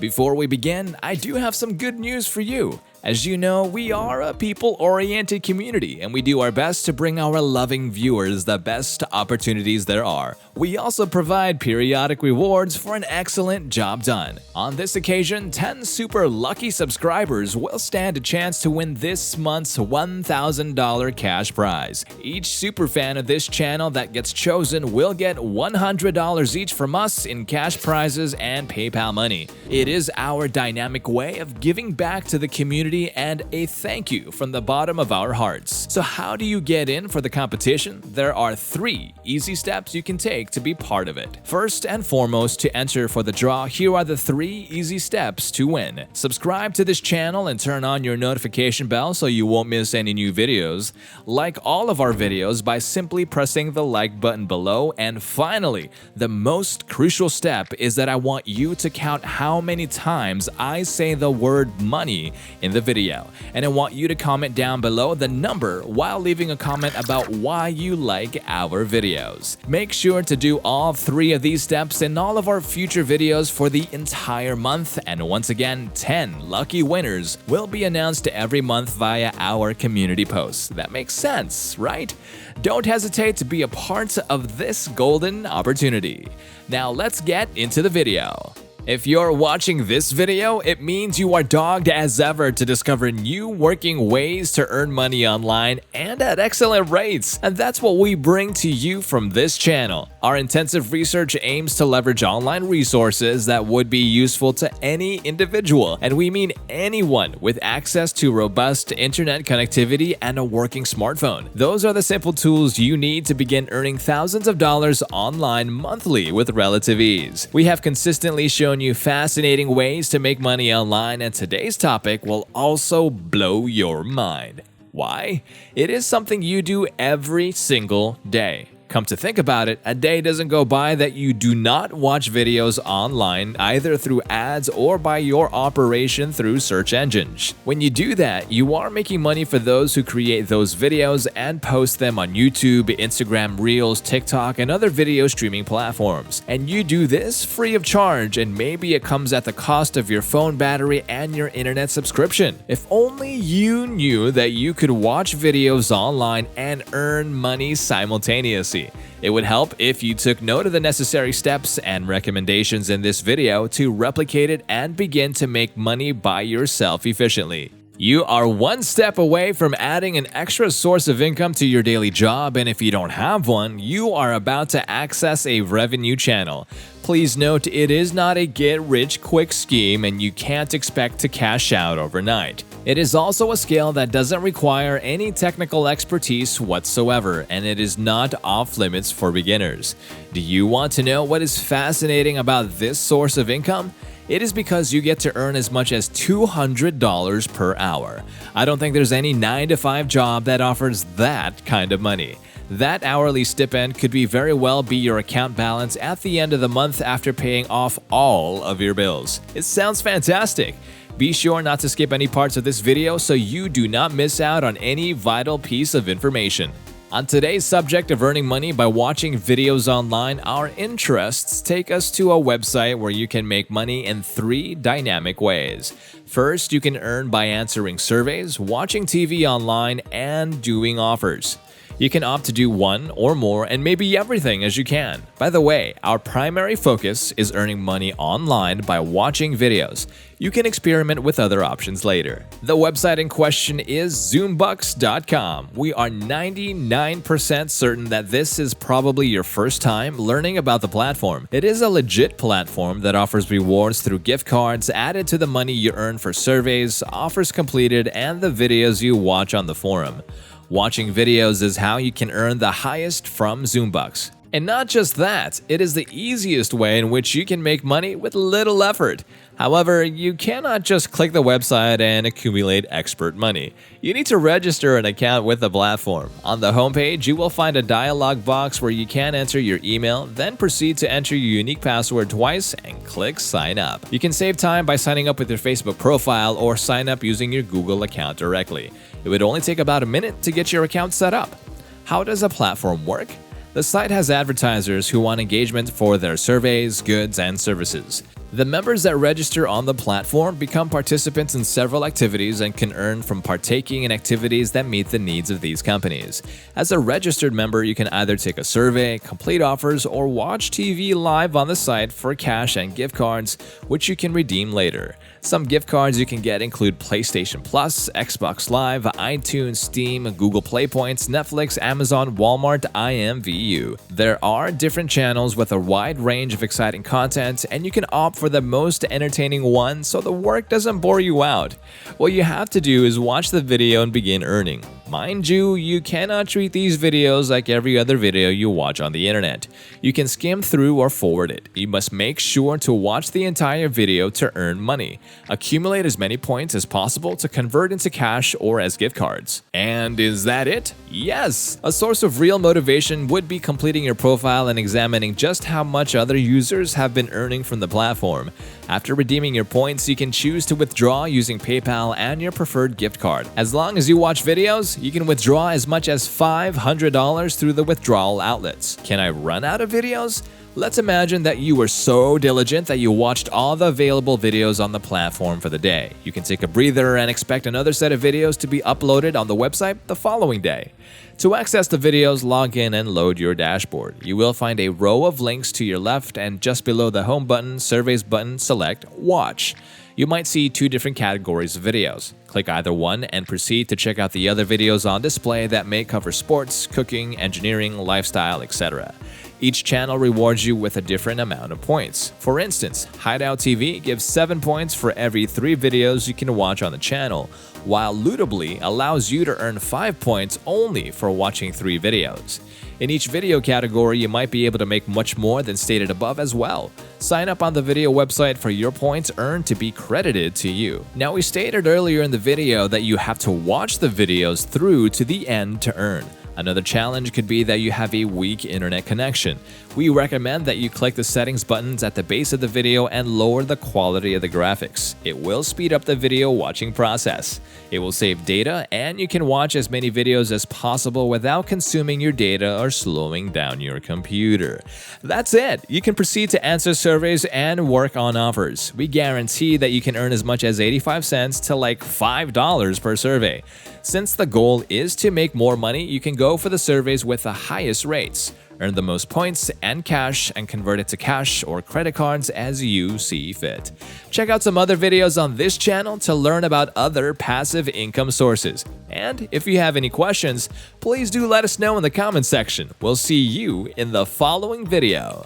Before we begin, I do have some good news for you. As you know, we are a people-oriented community, and we do our best to bring our loving viewers the best opportunities there are. We also provide periodic rewards for an excellent job done. On this occasion, 10 super lucky subscribers will stand a chance to win this month's $1,000 cash prize. Each super fan of this channel that gets chosen will get $100 each from us in cash prizes and PayPal money. It is our dynamic way of giving back to the community and a thank you from the bottom of our hearts. So how do you get in for the competition? There are 3 easy steps you can take to be part of it. First and foremost, to enter for the draw, here are the 3 easy steps to win. Subscribe to this channel and turn on your notification bell so you won't miss any new videos. Like all of our videos by simply pressing the like button below. And finally, the most crucial step is that I want you to count how many times I say the word money in the video, and I want you to comment down below the number while leaving a comment about why you like our videos. Make sure to do all 3 of these steps in all of our future videos for the entire month, and once again, 10 lucky winners will be announced every month via our community posts. That makes sense, right? Don't hesitate to be a part of this golden opportunity. Now let's get into the video. If you're watching this video, it means you are dogged as ever to discover new working ways to earn money online and at excellent rates. And that's what we bring to you from this channel. Our intensive research aims to leverage online resources that would be useful to any individual, and we mean anyone with access to robust internet connectivity and a working smartphone. Those are the simple tools you need to begin earning thousands of dollars online monthly with relative ease. We have consistently shown you fascinating ways to make money online, and today's topic will also blow your mind. Why? It is something you do every single day. Come to think about it, a day doesn't go by that you do not watch videos online, either through ads or by your operation through search engines. When you do that, you are making money for those who create those videos and post them on YouTube, Instagram Reels, TikTok, and other video streaming platforms. And you do this free of charge, and maybe it comes at the cost of your phone battery and your internet subscription. If only you knew that you could watch videos online and earn money simultaneously. It would help if you took note of the necessary steps and recommendations in this video to replicate it and begin to make money by yourself efficiently. You are one step away from adding an extra source of income to your daily job, and if you don't have one, you are about to access a revenue channel. Please note, it is not a get-rich-quick scheme, and you can't expect to cash out overnight. It is also a skill that doesn't require any technical expertise whatsoever, and it is not off-limits for beginners. Do you want to know what is fascinating about this source of income? It is because you get to earn as much as $200 per hour. I don't think there's any 9-to-5 job that offers that kind of money. That hourly stipend could very well be your account balance at the end of the month after paying off all of your bills. It sounds fantastic. Be sure not to skip any parts of this video so you do not miss out on any vital piece of information. On today's subject of earning money by watching videos online, our interests take us to a website where you can make money in 3 dynamic ways. First, you can earn by answering surveys, watching TV online, and doing offers. You can opt to do one or more and maybe everything as you can. By the way, our primary focus is earning money online by watching videos. You can experiment with other options later. The website in question is Zoombucks.com. We are 99% certain that this is probably your first time learning about the platform. It is a legit platform that offers rewards through gift cards added to the money you earn for surveys, offers completed, and the videos you watch on the forum. Watching videos is how you can earn the highest from Zoombucks. And not just that, it is the easiest way in which you can make money with little effort. However, you cannot just click the website and accumulate expert money. You need to register an account with the platform. On the homepage, you will find a dialog box where you can enter your email, then proceed to enter your unique password twice and click sign up. You can save time by signing up with your Facebook profile or sign up using your Google account directly. It would only take about a minute to get your account set up. How does a platform work? The site has advertisers who want engagement for their surveys, goods, and services. The members that register on the platform become participants in several activities and can earn from partaking in activities that meet the needs of these companies. As a registered member, you can either take a survey, complete offers, or watch TV live on the site for cash and gift cards, which you can redeem later. Some gift cards you can get include PlayStation Plus, Xbox Live, iTunes, Steam, Google Play Points, Netflix, Amazon, Walmart, IMVU. There are different channels with a wide range of exciting content, and you can opt for the most entertaining one so the work doesn't bore you out. What you have to do is watch the video and begin earning. Mind you, you cannot treat these videos like every other video you watch on the internet. You can skim through or forward it. You must make sure to watch the entire video to earn money. Accumulate as many points as possible to convert into cash or as gift cards. And is that it? Yes! A source of real motivation would be completing your profile and examining just how much other users have been earning from the platform. After redeeming your points, you can choose to withdraw using PayPal and your preferred gift card. As long as you watch videos, you can withdraw as much as $500 through the withdrawal outlets. Can I run out of videos? Let's imagine that you were so diligent that you watched all the available videos on the platform for the day. You can take a breather and expect another set of videos to be uploaded on the website the following day. To access the videos, log in and load your dashboard. You will find a row of links to your left, and just below the Home button, Surveys button, select Watch. You might see two different categories of videos. Click either one and proceed to check out the other videos on display that may cover sports, cooking, engineering, lifestyle, etc. Each channel rewards you with a different amount of points. For instance, Hideout TV gives 7 points for every 3 videos you can watch on the channel, while Lootably allows you to earn 5 points only for watching 3 videos. In each video category, you might be able to make much more than stated above as well. Sign up on the video website for your points earned to be credited to you. Now, we stated earlier in the video that you have to watch the videos through to the end to earn. Another challenge could be that you have a weak internet connection. We recommend that you click the settings buttons at the base of the video and lower the quality of the graphics. It will speed up the video watching process. It will save data, and you can watch as many videos as possible without consuming your data or slowing down your computer. That's it! You can proceed to answer surveys and work on offers. We guarantee that you can earn as much as 85 cents to like $5 per survey. Since the goal is to make more money, you can go for the surveys with the highest rates. Earn the most points and cash and convert it to cash or credit cards as you see fit. Check out some other videos on this channel to learn about other passive income sources. And if you have any questions, please do let us know in the comment section. We'll see you in the following video.